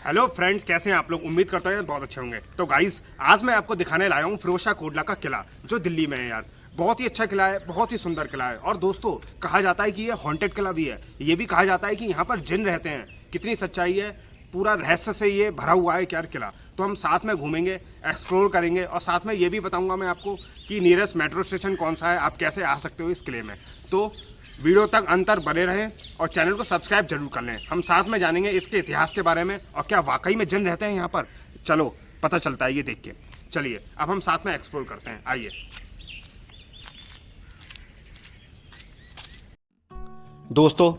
Hello friends, कैसे हैं आप लोग। उम्मीद करता हूँ बहुत अच्छे होंगे। तो गाइस, आज मैं आपको दिखाने लाया हूँ फिरोज शाह कोटला का किला, जो दिल्ली में है यार। बहुत ही अच्छा किला है, बहुत ही सुंदर किला है। और दोस्तों, कहा जाता है कि ये हॉन्टेड किला भी है। ये भी कहा जाता है कि यहाँ पर जिन रहते हैं। कितनी सच्चाई है, पूरा रहस्य से ये भरा हुआ है क्या किला। तो हम साथ में घूमेंगे, एक्सप्लोर करेंगे और साथ में ये भी बताऊंगा मैं आपको कि नियरेस्ट मेट्रो स्टेशन कौन सा है, आप कैसे आ सकते हो इस किले में। तो वीडियो तक अंतर बने रहें और चैनल को सब्सक्राइब जरूर कर लें। हम साथ में जानेंगे इसके इतिहास के बारे में और क्या वाकई में जिन रहते हैं यहाँ पर। चलो, पता चलता है ये देख के। चलिए अब हम साथ में एक्सप्लोर करते हैं, आइए। दोस्तों,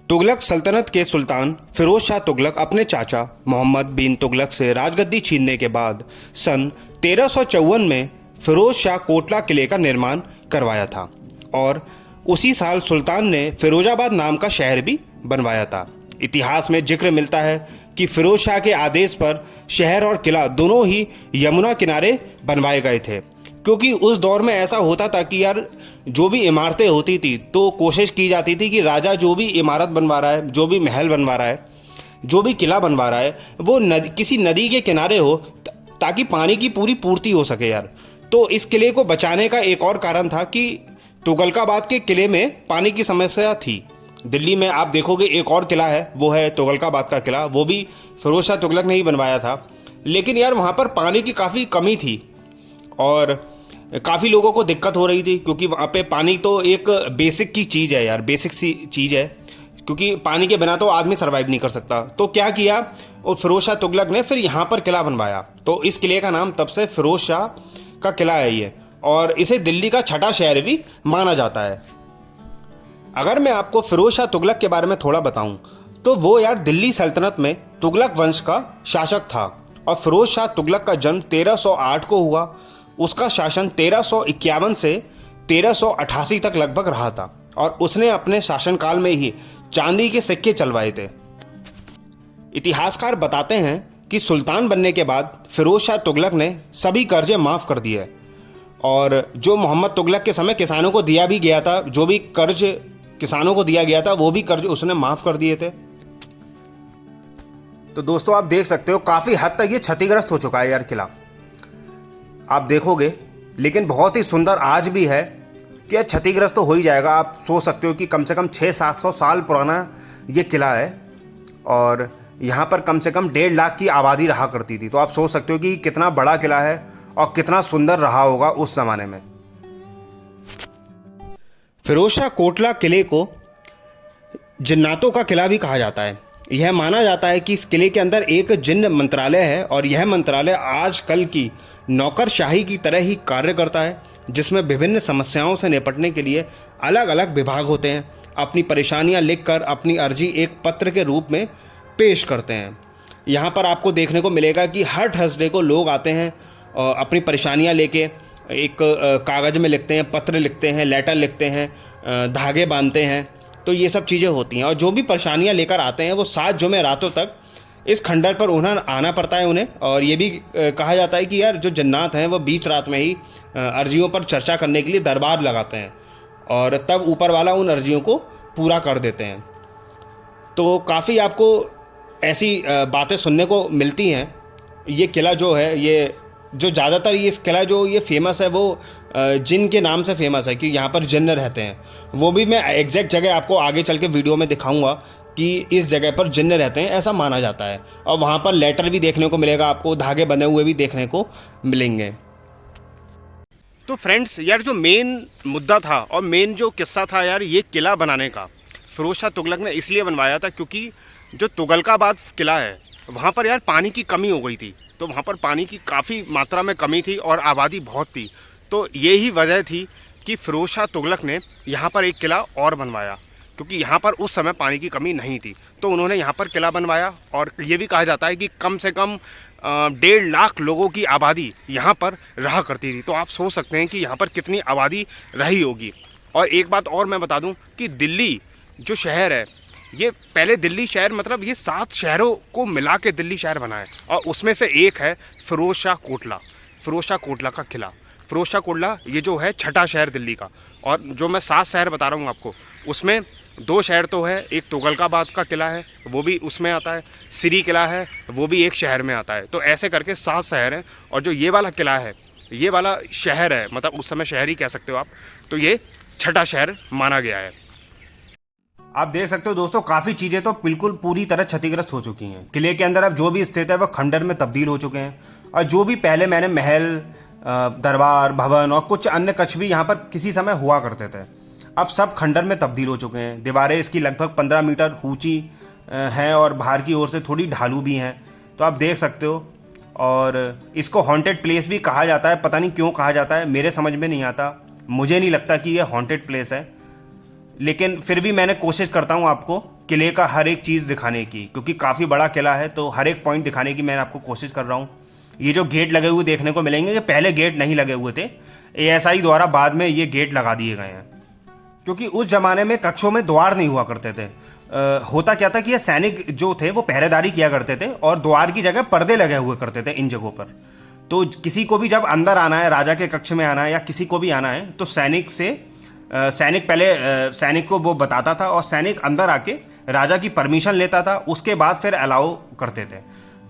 तुगलक सल्तनत के सुल्तान फिरोज शाह तुगलक अपने चाचा मोहम्मद बिन तुगलक से राजगद्दी छीनने के बाद सन 1354 में फिरोज शाह कोटला किले का निर्माण करवाया था और उसी साल सुल्तान ने फिरोजाबाद नाम का शहर भी बनवाया था। इतिहास में जिक्र मिलता है कि फिरोज शाह के आदेश पर शहर और किला दोनों ही यमुना किनारे बनवाए गए थे, क्योंकि उस दौर में ऐसा होता था कि यार जो भी इमारतें होती थी तो कोशिश की जाती थी कि राजा जो भी इमारत बनवा रहा है, जो भी महल बनवा रहा है, जो भी किला बनवा रहा है, वो किसी नदी के किनारे हो ताकि पानी की पूरी पूर्ति हो सके यार। तो इस किले को बचाने का एक और कारण था कि तुगलकाबाद के किले में पानी की समस्या थी। दिल्ली में आप देखोगे एक और किला है, वो है तुगलकाबाद का किला। वो भी फिरोज शाह तुगलक ने ही बनवाया था, लेकिन यार वहाँ पर पानी की काफ़ी कमी थी और काफ़ी लोगों को दिक्कत हो रही थी, क्योंकि वहाँ पे पानी तो एक बेसिक की चीज़ है यार, बेसिक सी चीज़ है, क्योंकि पानी के बिना तो आदमी सर्वाइव नहीं कर सकता। तो क्या किया, और फिरोज शाह तुगलक ने फिर यहाँ पर किला बनवाया। तो इस किले का नाम तब से फिरोज शाह का किला है ये, और इसे दिल्ली का छठा शहर भी माना जाता है। अगर मैं आपको फिरोज शाह तुगलक के बारे में थोड़ा बताऊं तो वो यार दिल्ली सल्तनत में तुगलक वंश का शासक था और फिरोज शाह तुगलक का जन्म 1308 को हुआ। उसका शासन 1351 से 1388 तक लगभग रहा था और उसने अपने शासनकाल में ही चांदी के सिक्के चलवाए थे। इतिहासकार बताते हैं कि सुल्तान बनने के बाद फिरोज शाह तुगलक ने सभी कर्जे माफ़ कर दिए और जो मोहम्मद तुगलक के समय किसानों को दिया भी गया था, जो भी कर्ज किसानों को दिया गया था, वो भी कर्ज उसने माफ़ कर दिए थे। तो दोस्तों, आप देख सकते हो काफ़ी हद तक ये क्षतिग्रस्त हो चुका है यार किला, आप देखोगे। लेकिन बहुत ही सुंदर आज भी है कि यार क्षतिग्रस्त तो हो ही जाएगा। आप सोच सकते हो कि कम से कम 600-700 साल पुराना ये किला है और यहाँ पर कम से कम 1.5 लाख की आबादी रहा करती थी। तो आप सोच सकते हो कि कितना बड़ा किला है और कितना सुंदर रहा होगा उस ज़माने में। फिरोज शाह कोटला किले को जिन्नातों का किला भी कहा जाता है। यह माना जाता है कि इस किले के अंदर एक जिन्न मंत्रालय है और यह मंत्रालय आजकल की नौकरशाही की तरह ही कार्य करता है, जिसमें विभिन्न समस्याओं से निपटने के लिए अलग अलग विभाग होते हैं। अपनी परेशानियां लिखकर अपनी अर्जी एक पत्र के रूप में पेश करते हैं। यहाँ पर आपको देखने को मिलेगा कि हर थर्सडे को लोग आते हैं अपनी परेशानियां लेके, एक कागज़ में लिखते हैं, पत्र लिखते हैं, लेटर लिखते हैं, धागे बांधते हैं। तो ये सब चीज़ें होती हैं और जो भी परेशानियां लेकर आते हैं वो 7 जुमे रातों तक इस खंडर पर उन्हें आना पड़ता है उन्हें। और ये भी कहा जाता है कि यार जो जन्नात हैं वो बीच रात में ही अर्जियों पर चर्चा करने के लिए दरबार लगाते हैं और तब ऊपर वाला उन अर्जियों को पूरा कर देते हैं। तो काफ़ी आपको ऐसी बातें सुनने को मिलती हैं। ये किला जो है, ये जो ज़्यादातर ये इस किला जो ये फेमस है वो जिन के नाम से फेमस है कि यहाँ पर जिन्न रहते हैं। वो भी मैं एग्जैक्ट जगह आपको आगे चल के वीडियो में दिखाऊंगा कि इस जगह पर जिन्न रहते हैं, ऐसा माना जाता है। और वहाँ पर लेटर भी देखने को मिलेगा आपको, धागे बंधे हुए भी देखने को मिलेंगे। तो फ्रेंड्स, यार जो मेन मुद्दा था और मेन जो किस्सा था यार, ये किला बनाने का फिरोज शाह तुगलक ने इसलिए बनवाया था क्योंकि जो तुगलकाबाद किला है वहाँ पर यार पानी की कमी हो गई थी। तो वहाँ पर पानी की काफ़ी मात्रा में कमी थी और आबादी बहुत थी। तो यही वजह थी कि फिरोज शाह तुगलक ने यहाँ पर एक किला और बनवाया, क्योंकि यहाँ पर उस समय पानी की कमी नहीं थी। तो उन्होंने यहाँ पर किला बनवाया और ये भी कहा जाता है कि कम से कम 1.5 लाख लोगों की आबादी यहाँ पर रहा करती थी। तो आप सोच सकते हैं कि यहाँ पर कितनी आबादी रही होगी। और एक बात और मैं बता दूँ कि दिल्ली जो शहर है, ये पहले दिल्ली शहर मतलब ये 7 शहरों को मिला के दिल्ली शहर बना है और उसमें से एक है फिरोज शाह कोटला का किला। फिरोज शाह कोटला ये जो है छठा शहर दिल्ली का। और जो मैं 7 शहर बता रहा हूँ आपको, उसमें दो शहर तो है, एक तुगलकाबाद का किला है वो भी उसमें आता है, सिरी किला है वो भी एक शहर में आता है। तो ऐसे करके 7 शहर हैं और जो ये वाला किला है, ये वाला शहर है, मतलब उस समय शहर ही कह सकते हो आप, तो ये छठा शहर माना गया है। आप देख सकते हो दोस्तों, काफ़ी चीज़ें तो बिल्कुल पूरी तरह क्षतिग्रस्त हो चुकी हैं। किले के अंदर अब जो भी स्थित है वह खंडर में तब्दील हो चुके हैं और जो भी पहले मैंने महल, दरबार, भवन और कुछ अन्य कक्ष भी यहाँ पर किसी समय हुआ करते थे, अब सब खंडर में तब्दील हो चुके हैं। दीवारें इसकी लगभग 15 मीटर ऊंची हैं और बाहर की ओर से थोड़ी ढालू भी हैं, तो आप देख सकते हो। और इसको हॉन्टेड प्लेस भी कहा जाता है, पता नहीं क्यों कहा जाता है, मेरे समझ में नहीं आता। मुझे नहीं लगता कि यह हॉन्टेड प्लेस है, लेकिन फिर भी मैंने कोशिश करता हूँ आपको किले का हर एक चीज़ दिखाने की, क्योंकि काफ़ी बड़ा किला है तो हर एक पॉइंट दिखाने की मैं आपको कोशिश कर रहा हूँ। ये जो गेट लगे हुए देखने को मिलेंगे, ये पहले गेट नहीं लगे हुए थे, एएसआई द्वारा बाद में ये गेट लगा दिए गए हैं, क्योंकि उस जमाने में कक्षों में द्वार नहीं हुआ करते थे। होता क्या था कि ये सैनिक जो थे वो पहरेदारी किया करते थे और द्वार की जगह पर्दे लगे हुए करते थे इन जगहों पर। तो किसी को भी जब अंदर आना है, राजा के कक्ष में आना है या किसी को भी आना है, तो सैनिक पहले सैनिक को वो बताता था और सैनिक अंदर आके राजा की परमिशन लेता था, उसके बाद फिर अलाउ करते थे।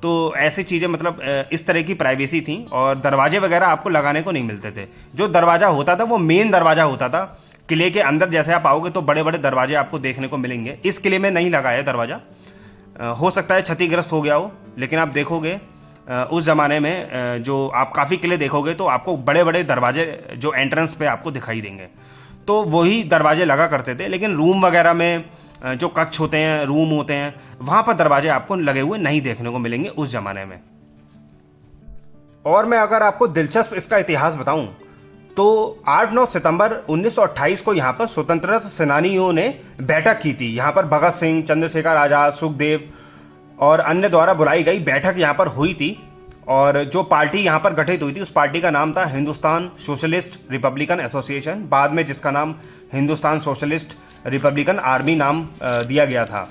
तो ऐसी चीज़ें, मतलब इस तरह की प्राइवेसी थी और दरवाजे वगैरह आपको लगाने को नहीं मिलते थे। जो दरवाज़ा होता था वो मेन दरवाज़ा होता था। किले के अंदर जैसे आप आओगे तो बड़े बड़े दरवाजे आपको देखने को मिलेंगे। इस किले में नहीं लगा है दरवाज़ा, हो सकता है क्षतिग्रस्त हो गया हो, लेकिन आप देखोगे उस ज़माने में जो आप काफ़ी किले देखोगे तो आपको बड़े बड़े दरवाजे जो एंट्रेंस पे आपको दिखाई देंगे, तो वही दरवाजे लगा करते थे। लेकिन रूम वगैरह में जो कक्ष होते हैं, रूम होते हैं, वहाँ पर दरवाजे आपको लगे हुए नहीं देखने को मिलेंगे उस ज़माने में। और मैं अगर आपको दिलचस्प इसका इतिहास बताऊं तो 8-9 सितंबर 1928 को यहाँ पर स्वतंत्रता सेनानियों ने बैठक की थी। यहाँ पर भगत सिंह, चंद्रशेखर आज़ाद, सुखदेव और अन्य द्वारा बुलाई गई बैठक यहाँ पर हुई थी। और जो पार्टी यहाँ पर गठित हुई थी उस पार्टी का नाम था हिंदुस्तान सोशलिस्ट रिपब्लिकन एसोसिएशन, बाद में जिसका नाम हिंदुस्तान सोशलिस्ट रिपब्लिकन आर्मी नाम दिया गया था।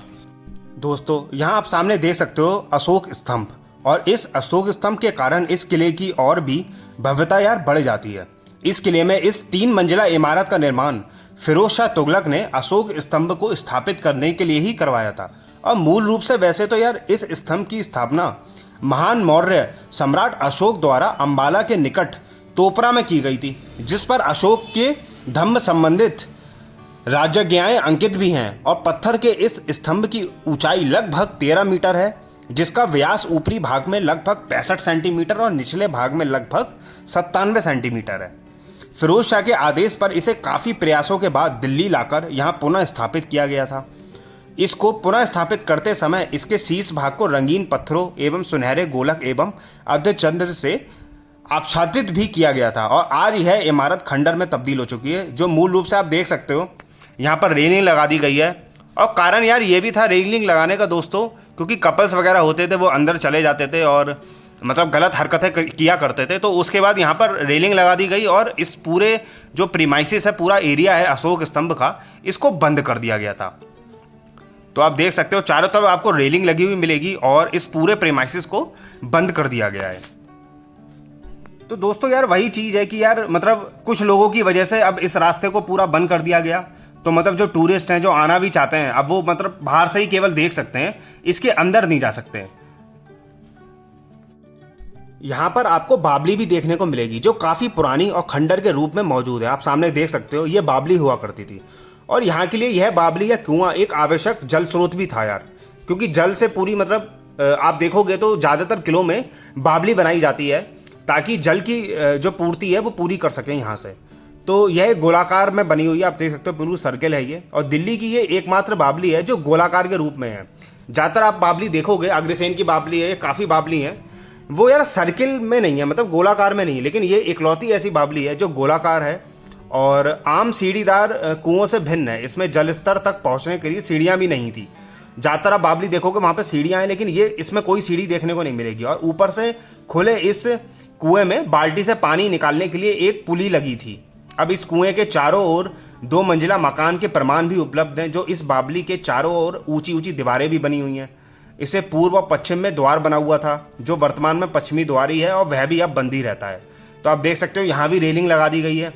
दोस्तों, यहाँ आप सामने देख सकते हो अशोक स्तंभ, और इस अशोक स्तंभ के कारण इस किले की और भी भव्यता यार बढ़ जाती है। इस किले में इस 3 मंजिला इमारत का निर्माण फिरोज शाह तुगलक ने अशोक स्तंभ को स्थापित करने के लिए ही करवाया था। और मूल रूप से वैसे तो यार इस स्तंभ की स्थापना महान मौर्य सम्राट अशोक द्वारा अंबाला के निकट तोपरा में की गई थी, जिस पर अशोक के धम्म संबंधित राजज्ञाएं अंकित भी हैं। और पत्थर के इस स्तंभ की ऊंचाई लगभग 13 मीटर है, जिसका व्यास ऊपरी भाग में लगभग 65 सेंटीमीटर और निचले भाग में लगभग 97 सेंटीमीटर है। फिरोज शाह के आदेश पर इसे काफ़ी प्रयासों के बाद दिल्ली लाकर यहाँ पुनः स्थापित किया गया था। इसको पुनः स्थापित करते समय इसके शीर्ष भाग को रंगीन पत्थरों एवं सुनहरे गोलक एवं अर्धचंद्र से आच्छादित भी किया गया था। और आज यह इमारत खंडर में तब्दील हो चुकी है, जो मूल रूप से आप देख सकते हो यहाँ पर रेलिंग लगा दी गई है। और कारण यार ये भी था रेलिंग लगाने का दोस्तों, क्योंकि कपल्स वगैरह होते थे वो अंदर चले जाते थे और मतलब गलत हरकतें किया करते थे, तो उसके बाद यहाँ पर रेलिंग लगा दी गई और इस पूरे जो प्रीमाइसिस है, पूरा एरिया है अशोक स्तंभ का, इसको बंद कर दिया गया था। तो आप देख सकते हो चारों तरफ आपको रेलिंग लगी हुई मिलेगी और इस पूरे प्रीमाइसिस को बंद कर दिया गया है। तो दोस्तों यार वही चीज़ है कि यार मतलब कुछ लोगों की वजह से अब इस रास्ते को पूरा बंद कर दिया गया। तो मतलब जो टूरिस्ट हैं, जो आना भी चाहते हैं, अब वो मतलब बाहर से ही केवल देख सकते हैं, इसके अंदर नहीं जा सकते। यहाँ पर आपको बावली भी देखने को मिलेगी, जो काफ़ी पुरानी और खंडर के रूप में मौजूद है। आप सामने देख सकते हो ये बावली हुआ करती थी और यहाँ के लिए यह बावली या कुआं एक आवश्यक जल स्रोत भी था यार, क्योंकि जल से पूरी मतलब आप देखोगे तो ज़्यादातर किलों में बावली बनाई जाती है ताकि जल की जो पूर्ति है वो पूरी कर सकें यहाँ से। तो यह गोलाकार में बनी हुई है, आप देख सकते हो बिल्कुल सर्किल है ये, और दिल्ली की ये एकमात्र बावली है जो गोलाकार के रूप में है। ज़्यादातर आप बावली देखोगे, अग्रसेन की बावली है, काफ़ी बावली है, वो यार सर्किल में नहीं है, मतलब गोलाकार में नहीं है, लेकिन ये इकलौती ऐसी बावली है जो गोलाकार है और आम सीढ़ीदार कुओं से भिन्न है। इसमें जल स्तर तक पहुंचने के लिए सीढ़ियां भी नहीं थी। ज़्यादातर आप बावली देखोगे वहाँ पे सीढ़ियां हैं, लेकिन ये इसमें कोई सीढ़ी देखने को नहीं मिलेगी। और ऊपर से खुले इस कुएं में बाल्टी से पानी निकालने के लिए एक पुली लगी थी। अब इस कुएं के चारों ओर 2 मंजिला मकान के प्रमाण भी उपलब्ध हैं, जो इस बावली के चारों ओर ऊंची ऊंची दीवारें भी बनी हुई हैं। इसे पूर्व और पश्चिम में द्वार बना हुआ था, जो वर्तमान में पश्चिमी द्वार ही है और वह भी अब बंद ही रहता है। तो आप देख सकते हो यहाँ भी रेलिंग लगा दी गई है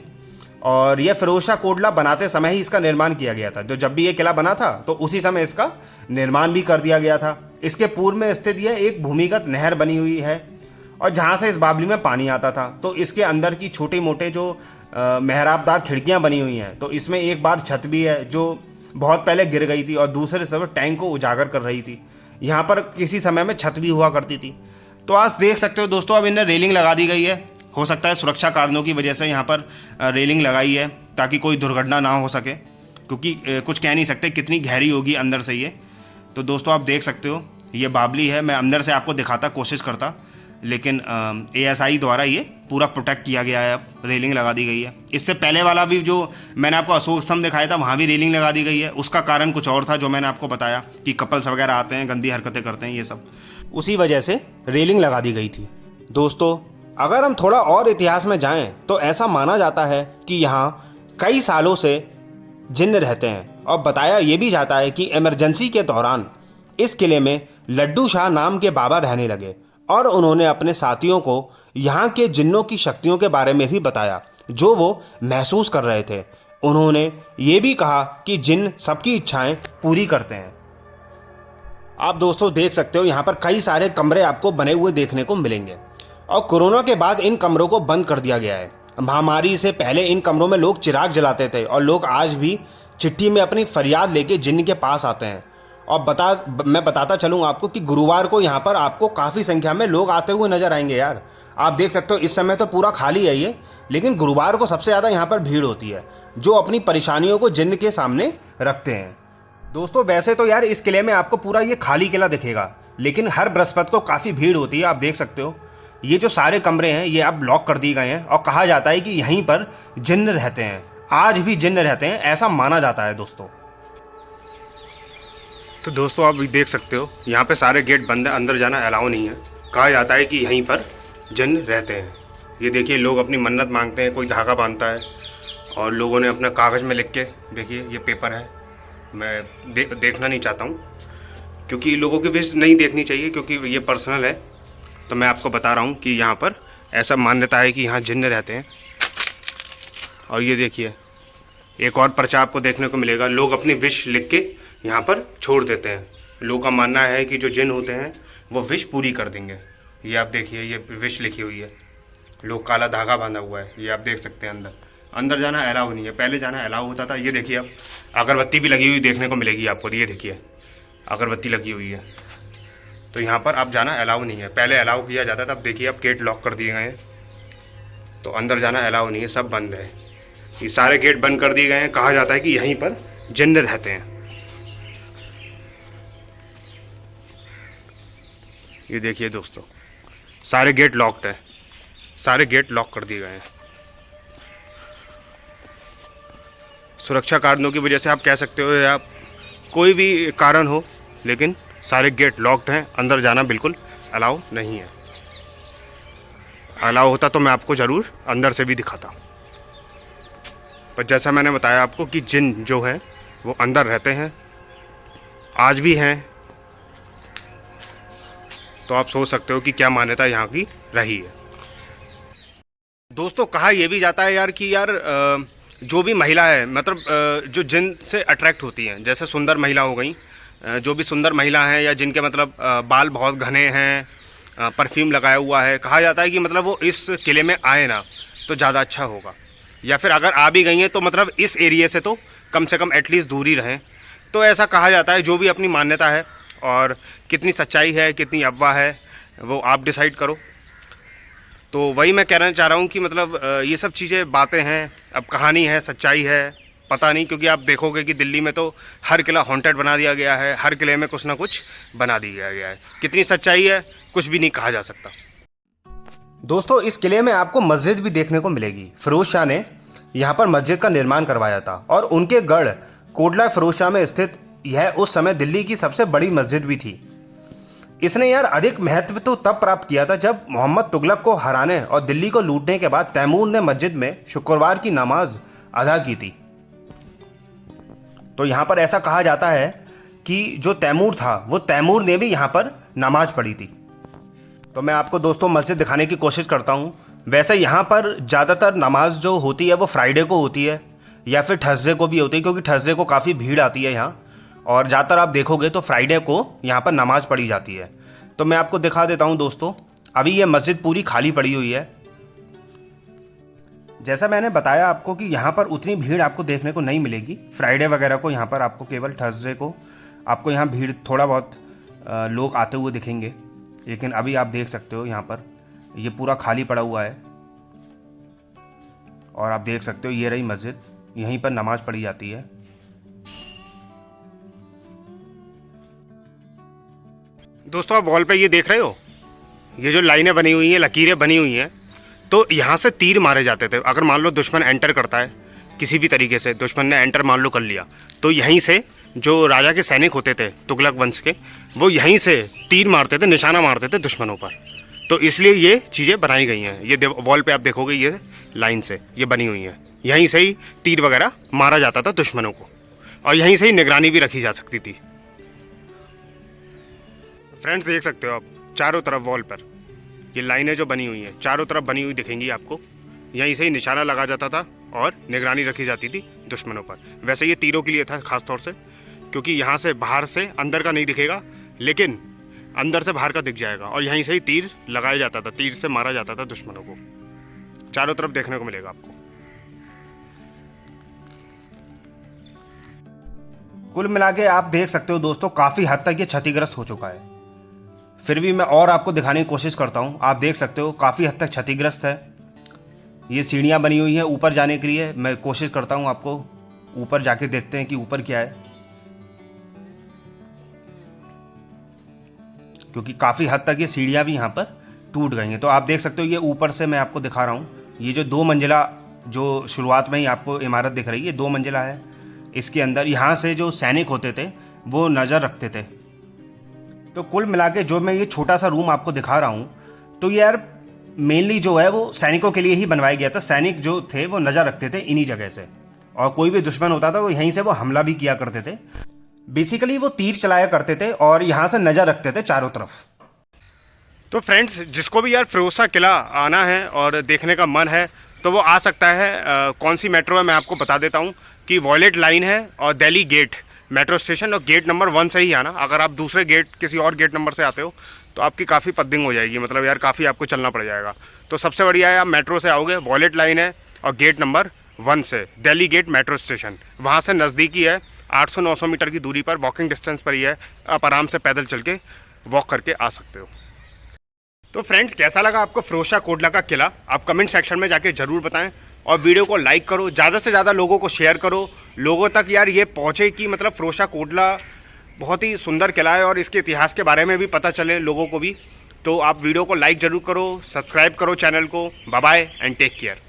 और यह फिरोज शाह कोटला बनाते समय ही इसका निर्माण किया गया था। जो जब भी ये किला बना था तो उसी समय इसका निर्माण भी कर दिया गया था। इसके पूर्व में स्थित यह एक भूमिगत नहर बनी हुई है और जहाँ से इस बावली में पानी आता था। तो इसके अंदर की छोटे मोटे जो मेहराबदार खिड़कियाँ बनी हुई हैं, तो इसमें एक बार छत भी है जो बहुत पहले गिर गई थी और दूसरे समय टैंक को उजागर कर रही थी। यहाँ पर किसी समय में छत भी हुआ करती थी। तो आज देख सकते हो दोस्तों, अब इन्हें रेलिंग लगा दी गई है। हो सकता है सुरक्षा कारणों की वजह से यहाँ पर रेलिंग लगाई है ताकि कोई दुर्घटना ना हो सके, क्योंकि कुछ कह नहीं सकते कितनी गहरी होगी अंदर से ये। तो दोस्तों आप देख सकते हो ये बावली है। मैं अंदर से आपको दिखाता कोशिश करता, लेकिन ASI द्वारा ये पूरा प्रोटेक्ट किया गया है। अब रेलिंग लगा दी गई है। इससे पहले वाला भी जो मैंने आपको अशोक स्तंभ दिखाया था, वहाँ भी रेलिंग लगा दी गई है। उसका कारण कुछ और था जो मैंने आपको बताया कि कपल्स वगैरह आते हैं, गंदी हरकतें करते हैं, ये सब उसी वजह से रेलिंग लगा दी गई थी। दोस्तों अगर हम थोड़ा और इतिहास में जाएं तो ऐसा माना जाता है कि यहाँ कई सालों से जिन्न रहते हैं और बताया ये भी जाता है कि इमरजेंसी के दौरान इस किले में लड्डू शाह नाम के बाबा रहने लगे और उन्होंने अपने साथियों को यहाँ के जिन्नों की शक्तियों के बारे में भी बताया जो वो महसूस कर रहे थे। उन्होंने ये भी कहा कि जिन्न सबकी इच्छाएं पूरी करते हैं। आप दोस्तों देख सकते हो यहाँ पर कई सारे कमरे आपको बने हुए देखने को मिलेंगे और कोरोना के बाद इन कमरों को बंद कर दिया गया है। महामारी से पहले इन कमरों में लोग चिराग जलाते थे और लोग आज भी चिट्ठी में अपनी फरियाद लेके जिन्न के पास आते हैं। और मैं बताता चलूँ आपको कि गुरुवार को यहाँ पर आपको काफ़ी संख्या में लोग आते हुए नजर आएंगे यार। आप देख सकते हो इस समय तो पूरा खाली है ये, लेकिन गुरुवार को सबसे ज़्यादा यहाँ पर भीड़ होती है जो अपनी परेशानियों को जिन्न के सामने रखते हैं। दोस्तों वैसे तो यार इस किले में आपको पूरा ये खाली किला दिखेगा, लेकिन हर बृहस्पति को काफ़ी भीड़ होती है। आप देख सकते हो ये जो सारे कमरे हैं ये अब लॉक कर दिए गए हैं और कहा जाता है कि यहीं पर जिन्न रहते हैं। आज भी जिन्न रहते हैं, ऐसा माना जाता है दोस्तों। तो दोस्तों आप देख सकते हो यहाँ पे सारे गेट बंद है, अंदर जाना अलाउ नहीं है। कहा जाता है कि यहीं पर जिन्न रहते हैं। ये देखिए लोग अपनी मन्नत मांगते हैं, कोई धागा बांधता है और लोगों ने अपना कागज़ में लिख के, देखिए ये पेपर है, मैं देखना नहीं चाहता हूँ क्योंकि लोगों की विश नहीं देखनी चाहिए क्योंकि ये पर्सनल है। तो मैं आपको बता रहा हूँ कि यहाँ पर ऐसा मान्यता है कि यहाँ जिन्न रहते हैं। और ये देखिए एक और पर्चा आपको देखने को मिलेगा, लोग अपनी विश लिख के यहाँ पर छोड़ देते हैं। लोगों का मानना है कि जो जिन्न होते हैं वो विश पूरी कर देंगे। ये आप देखिए ये विश लिखी हुई है, लोग काला धागा बांधा हुआ है, ये आप देख सकते हैं। अंदर जाना अलाउ नहीं है, पहले जाना अलाउ होता था। ये देखिए अब अगरबत्ती भी लगी हुई देखने को मिलेगी आपको, ये देखिए अगरबत्ती लगी हुई है। तो यहाँ पर अब जाना अलाउ नहीं है, पहले अलाउ किया जाता था। अब देखिए अब गेट लॉक कर दिए गए हैं तो अंदर जाना अलाउ नहीं है, सब बंद है। ये सारे गेट बंद कर दिए गए हैं। कहा जाता है कि यहीं पर जिन्न रहते हैं। ये देखिए दोस्तों सारे गेट लॉक्ड है, सारे गेट लॉक कर दिए गए हैं सुरक्षा कारणों की वजह से। आप कह सकते हो या कोई भी कारण हो, लेकिन सारे गेट लॉक्ड हैं, अंदर जाना बिल्कुल अलाउ नहीं है। अलाउ होता तो मैं आपको ज़रूर अंदर से भी दिखाता, पर जैसा मैंने बताया आपको कि जिन्न जो है वो अंदर रहते हैं, आज भी हैं। तो आप सोच सकते हो कि क्या मान्यता यहाँ की रही है। दोस्तों कहा यह भी जाता है यार कि यार जो भी महिला है, मतलब जो जिन्न से अट्रैक्ट होती हैं, जैसे सुंदर महिला हो गई, जो भी सुंदर महिला हैं या जिनके मतलब बाल बहुत घने हैं, परफ्यूम लगाया हुआ है, कहा जाता है कि मतलब वो इस किले में आए ना तो ज़्यादा अच्छा होगा। या फिर अगर आ भी गई हैं तो मतलब इस एरिया से तो कम से कम एटलीस्ट दूर ही रहें। तो ऐसा कहा जाता है। जो भी अपनी मान्यता है और कितनी सच्चाई है कितनी अफवाह है वो आप डिसाइड करो। तो वही मैं कहना चाह रहा हूँ कि मतलब ये सब चीज़ें बातें हैं, अब कहानी है सच्चाई है पता नहीं, क्योंकि आप देखोगे कि दिल्ली में तो हर किला हॉन्टेड बना दिया गया है, हर किले में कुछ ना कुछ बना दिया गया है। कितनी सच्चाई है कुछ भी नहीं कहा जा सकता। दोस्तों इस किले में आपको मस्जिद भी देखने को मिलेगी। फिरोज शाह ने यहाँ पर मस्जिद का निर्माण करवाया था और उनके गढ़ कोटला फिरोज शाह में स्थित यह उस समय दिल्ली की सबसे बड़ी मस्जिद भी थी। इसने यार अधिक महत्व तो तब प्राप्त किया था जब मोहम्मद तुगलक को हराने और दिल्ली को लूटने के बाद तैमूर ने मस्जिद में शुक्रवार की नमाज अदा की थी। तो यहाँ पर ऐसा कहा जाता है कि जो तैमूर था वो तैमूर ने भी यहाँ पर नमाज पढ़ी थी। तो मैं आपको दोस्तों मस्जिद दिखाने की कोशिश करता हूँ। वैसे यहाँ पर ज़्यादातर नमाज जो होती है वो फ्राइडे को होती है या फिर थर्सडे को भी होती है, क्योंकि थर्सडे को काफ़ी भीड़ आती है यहाँ, और ज़्यादातर आप देखोगे तो फ्राइडे को यहाँ पर नमाज़ पढ़ी जाती है। तो मैं आपको दिखा देता हूँ दोस्तों, अभी ये मस्जिद पूरी खाली पड़ी हुई है। जैसा मैंने बताया आपको कि यहाँ पर उतनी भीड़ आपको देखने को नहीं मिलेगी फ्राइडे वगैरह को, यहाँ पर आपको केवल थर्सडे को आपको यहाँ भीड़ थोड़ा बहुत लोग आते हुए दिखेंगे। लेकिन अभी आप देख सकते हो यहाँ पर ये पूरा खाली पड़ा हुआ है, और आप देख सकते हो ये रही मस्जिद, यहीं पर नमाज पढ़ी जाती है। दोस्तों आप वॉल पे ये देख रहे हो, ये जो लाइनें बनी हुई हैं, लकीरें बनी हुई हैं, तो यहाँ से तीर मारे जाते थे। अगर मान लो दुश्मन एंटर करता है किसी भी तरीके से, दुश्मन ने एंटर मान लो कर लिया, तो यहीं से जो राजा के सैनिक होते थे तुगलक वंश के, वो यहीं से तीर मारते थे, निशाना मारते थे दुश्मनों पर। तो इसलिए ये चीज़ें बनाई गई हैं। ये वॉल पे आप देखोगे ये लाइन से ये बनी हुई हैं, यहीं से ही तीर वगैरह मारा जाता था दुश्मनों को, और यहीं से ही निगरानी भी रखी जा सकती थी। फ्रेंड्स देख सकते हो आप चारों तरफ वॉल पर ये लाइनें जो बनी हुई हैं चारों तरफ बनी हुई दिखेंगी आपको, यहीं से ही निशाना लगा जाता था और निगरानी रखी जाती थी दुश्मनों पर। वैसे ये तीरों के लिए था खास तौर से, क्योंकि यहाँ से बाहर से अंदर का नहीं दिखेगा, लेकिन अंदर से बाहर का दिख जाएगा, और यहीं से ही तीर लगाया जाता था, तीर से मारा जाता था दुश्मनों को। चारों तरफ देखने को मिलेगा आपको। कुल मिला के आप देख सकते हो दोस्तों, काफ़ी हद तक ये क्षतिग्रस्त हो चुका है। फिर भी मैं और आपको दिखाने की कोशिश करता हूँ। आप देख सकते हो काफ़ी हद तक क्षतिग्रस्त है। ये सीढ़ियाँ बनी हुई हैं ऊपर जाने के लिए। मैं कोशिश करता हूँ आपको ऊपर जाके देखते हैं कि ऊपर क्या है, क्योंकि काफ़ी हद तक ये सीढ़ियाँ भी यहाँ पर टूट गई हैं। तो आप देख सकते हो ये ऊपर से मैं आपको दिखा रहा हूँ, ये जो 2 मंजिला जो शुरुआत में ही आपको इमारत दिख रही है 2 मंजिला है। इसके अंदर यहाँ से जो सैनिक होते थे वो नज़र रखते थे। तो कुल मिला के जो मैं ये छोटा सा रूम आपको दिखा रहा हूँ, तो ये यार मेनली जो है वो सैनिकों के लिए ही बनवाया गया था। सैनिक जो थे वो नज़र रखते थे इन्हीं जगह से, और कोई भी दुश्मन होता था वो यहीं से वो हमला भी किया करते थे। बेसिकली वो तीर चलाया करते थे और यहाँ से नज़र रखते थे चारों तरफ। तो फ्रेंड्स जिसको भी यार फिरोजशाह किला आना है और देखने का मन है तो वो आ सकता है। कौन सी मेट्रो है मैं आपको बता देता हूँ कि वॉयलेट लाइन है और दिल्ली गेट मेट्रो स्टेशन, और गेट नंबर 1 से ही आना। अगर आप दूसरे गेट किसी और गेट नंबर से आते हो तो आपकी काफ़ी पद्दिंग हो जाएगी, मतलब यार काफ़ी आपको चलना पड़ जाएगा। तो सबसे बढ़िया है आप मेट्रो से आओगे, वॉयलेट लाइन है और गेट नंबर 1 से दिल्ली गेट मेट्रो स्टेशन, वहाँ से नज़दीकी है। 800-900 मीटर की दूरी पर वॉकिंग डिस्टेंस पर ही है, आप आराम से पैदल चल के वॉक करके आ सकते हो। तो फ्रेंड्स कैसा लगा आपको फिरोजशाह कोटला का किला, आप कमेंट सेक्शन में जाके ज़रूर बताएं, और वीडियो को लाइक करो, ज़्यादा से ज़्यादा लोगों को शेयर करो, लोगों तक यार ये पहुँचे कि मतलब फिरोजशाह कोटला बहुत ही सुंदर किला है और इसके इतिहास के बारे में भी पता चले लोगों को भी। तो आप वीडियो को लाइक ज़रूर करो, सब्सक्राइब करो चैनल को। Bye bye and take care.